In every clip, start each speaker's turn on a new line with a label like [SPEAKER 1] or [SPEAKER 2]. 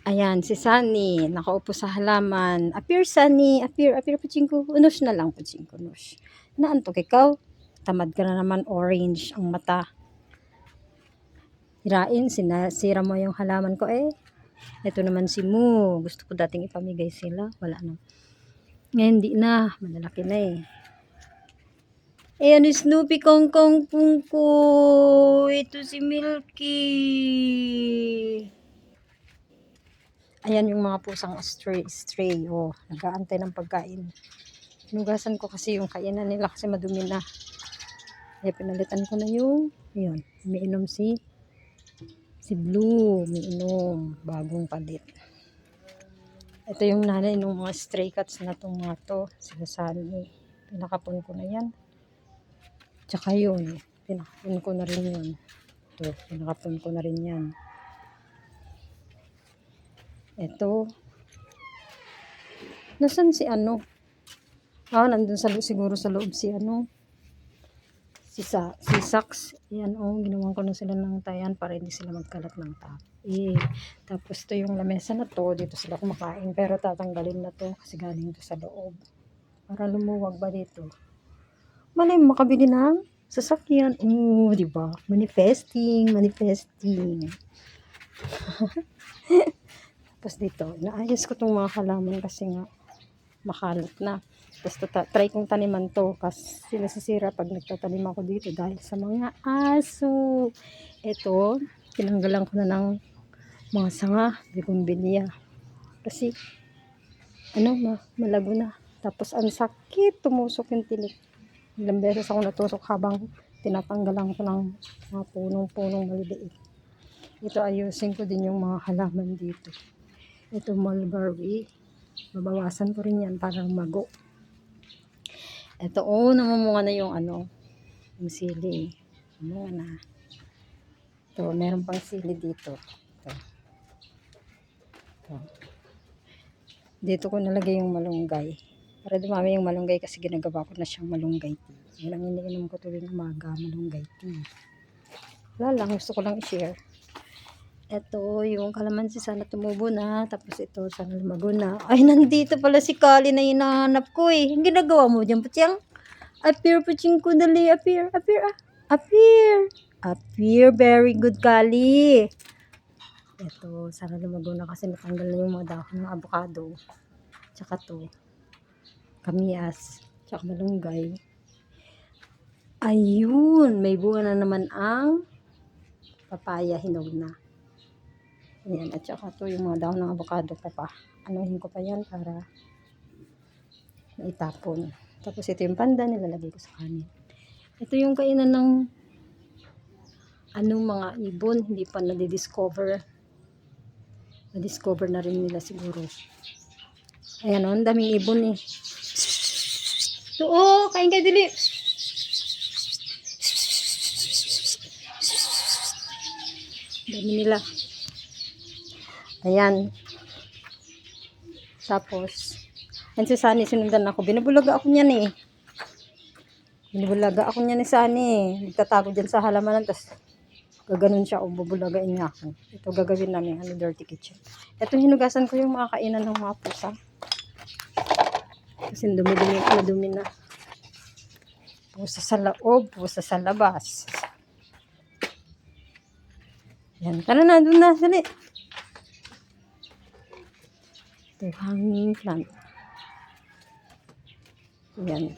[SPEAKER 1] Ayan, si Sunny, nakaupo sa halaman. Appear, Sunny. Appear, appear, Puchingko. Unos na lang, Puchingko. Unos. Naantok ikaw? Tamad ka na naman, orange ang mata. Hirain, sinasira mo yung halaman ko eh. Ito naman si Mu. Gusto ko dating ipamigay sila. Wala na. Ngayon di na. Malalaki na eh. Ayan, Snoopy Kong Kong Pungko. Ito si Milky. Ayan yung mga pusang stray. Oh, nag-aantay ng pagkain. Hinugasan ko kasi yung kainan nila kasi madumi na. Kaya pinalitan ko na yung, yun, umiinom si Blue, umiinom, bagong palit. Ito yung nanay ng mga stray cats na itong mga to, sila Sunny. Pinakapon ko na yan. Tsaka yun, pinakapon ko na rin yun. Ito, pinakapon ko na rin yan. Ito, nasan si ano? Nandun siguro sa loob si ano? Si Sax. Yan ginawan ko na sila ng tayan para hindi sila magkalat ng tapi. Tapos to yung lamesa na to, dito sila kumakain. Pero tatanggalin na to kasi galing to sa loob. Para lumuwag ba dito? Malay mo makabili ng sasakyan. Di ba? Manifesting. Tapos dito, naayos ko tong mga halaman kasi nga makalat na. Tapos try kong taniman to kasi nasisira pag nagtatanim ako dito dahil sa mga aso. Ito, tinanggalan ko na ng mga sanga, bigumbilya. Kasi, malago na. Tapos ang sakit, tumusok yung tinik. Ilang beses ako natusok habang tinatanggalan ko ng mga punong-punong maliliit. Ito, ayusin ko din yung mga halaman dito. Ito, mulberry. Babawasan ko rin yan para mago. Ito, namumunga na yung yung sili. Namumunga na. Ito, meron pang sili dito. Ito. Dito ko nalagay yung malunggay. Para dumami yung malunggay kasi ginagawa ko na siyang malunggay tea. Yan ang iniinom ko tuwing umaga, malunggay tea. Wala lang, gusto ko lang i-share. Ito, yung kalamansi sana tumubo na. Tapos ito, sana lumago na. Ay, nandito pala si Kali na hinahanap ko eh. Ang ginagawa mo dyan, Putyang? Appear, Putyang ko, dali. Appear. Appear, very good, Kali. Ito, sana lumago na kasi natanggal na yung mga dahon ng avocado. Tsaka to, kamias. Tsaka malunggay. Ayun, may bunga na naman ang papaya, hinog na. Ayan, at saka to yung mga dahon ng avocado pa. Anuhin ko pa yan para itapon. Tapos ito yung pandan, nilalagay ko sa kanin. Ito yung kainan ng mga ibon, hindi pa nadidiscover. Na-discover na rin nila siguro. Ayan ang daming ibon eh. Ito kain kayo dili. Dami nila. Ayan. Tapos, yan si Sunny, sinundan ako. Binubulaga ako niyan eh. Binubulaga ako niyan ni Sunny eh. Nagtatago dyan sa halamanan. Tapos, gaganon siya o bubulagain niya ako. Ito gagawin namin, dirty kitchen. Ito hinugasan ko yung mga kainan ng mga pusa. Kasi dumi na. Pusa sa loob, pusa sa labas. Yan, tara na, doon na, dali. Ito, hanging plant. Yan.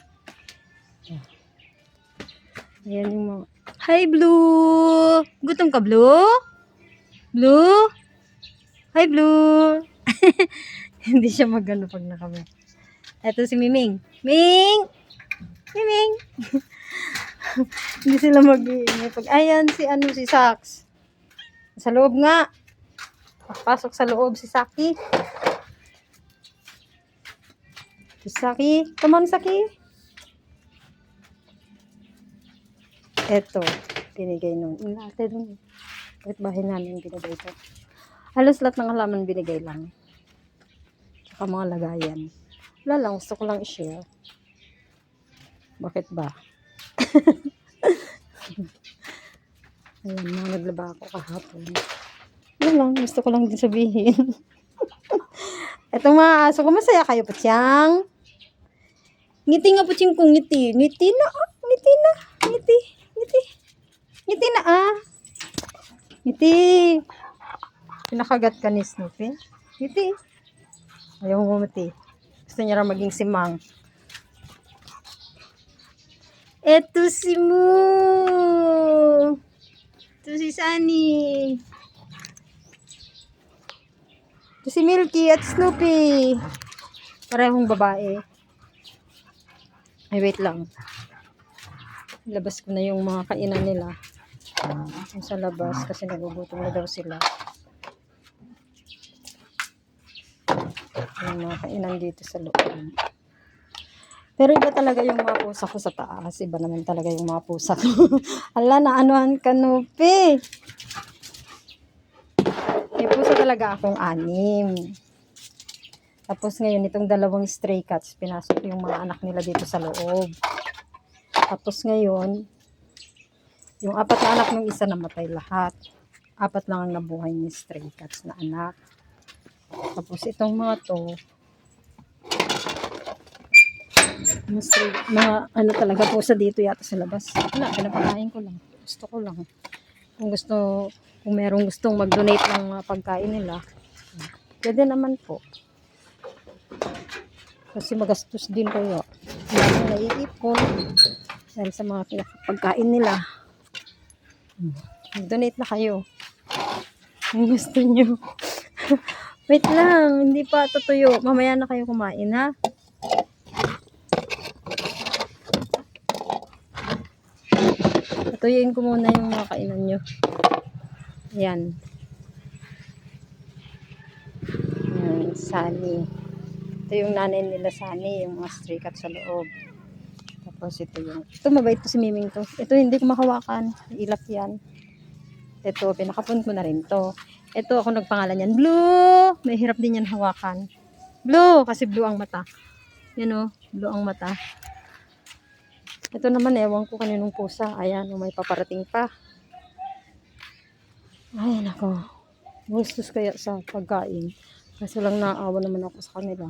[SPEAKER 1] Ayan yung mga... Hi, Blue! Gutom ka, Blue? Blue? Hi, Blue! Hindi siya magano pag nakamay. Ito si Miming. Ming! Miming! Hindi sila mag-iingay. Ayan si Sax. Sa loob nga. Pasok sa loob si Saki. Come on, Saki. Eto, binigay nung ate dun. Kahit bahay namin binigay ito. Halos lahat ng halaman binigay lang. Tsaka mga lagayan. Wala lang, gusto ko lang i-share. Bakit ba? Ayan, naglaba ako kahapon. Yun lang, gusto ko lang din sabihin. Etong mga aso ko, masaya kayo, Putyang? Ngiti nga, Putyang kong ngiti. Ngiti na, ah. Ngiti na. Ngiti. Ngiti. Ngiti na, ah. Ngiti. Pinakagat ka ni Snoopy. Ngiti. Ayaw mo ngumiti. Gusto niya raw maging simang. Eto si Moo. Ito si Sunny. Ito si Milky at Snoopy. Parehong babae. Ay, wait lang. Labas ko na yung mga kainan nila. Yung sa labas kasi nagugutom na daw sila. Yung mga kainan dito sa loob. Pero iba talaga yung mga pusa ko sa taas. Iba naman talaga yung mga pusa ko. Ala, naanuhan ka, Nupi. May pusa talaga akong 6. Tapos ngayon, itong 2 stray cats, pinasok yung mga anak nila dito sa loob. Tapos ngayon, yung 4 na anak ng isa namatay lahat. 4 lang ang nabuhay ni stray cats na anak. Tapos itong mga to, mga ano talaga po sa dito yata sa labas. Wala, pinapakain ko lang. Gusto ko lang. Kung merong gustong mag-donate ng mga pagkain nila, pwede naman po. Kasi magastos din kayo. Wala nang naiipon. Dahil sa mga pagkain nila. Mag-donate na kayo. Kung gusto nyo. Wait lang, hindi pa tutuyo. Mamaya na kayo kumain, ha? Tuyuin ko muna yung mga kainan nyo. Ayan. Ayan, Sunny. Ito yung nanay nila, Sunny. Yung mga stray cat sa loob. Tapos ito yung... Ito, mabait to si Miming to. Ito, hindi ko makawakan. Ilap yan. Ito, pinakapon ko na rin to. Ito, ako nagpangalan yan. Blue! May hirap din yan hawakan. Blue! Kasi blue ang mata. Yan o, blue ang mata. Ito naman, ewan ko kaninong pusa. Ayan, may paparating pa. Ay, nako. Gustos kaya sa pagkain. Kasi lang naawa naman ako sa kanila.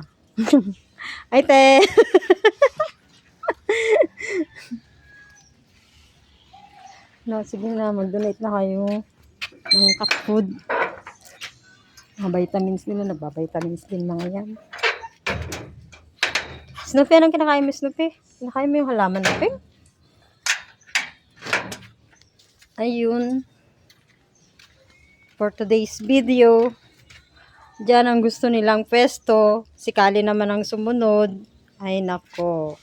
[SPEAKER 1] Ay, te! No, sige na, mag-donate na kayo ng cat food. Mga vitamins nila, nagbabitamins din mga yan. Snoopy, anong kinakain mo, Snoopy? Kinakain mo yung halaman natin? Ayun. For today's video, dyan ang gusto nilang pwesto. Si Kali naman ang sumunod. Ay, nako.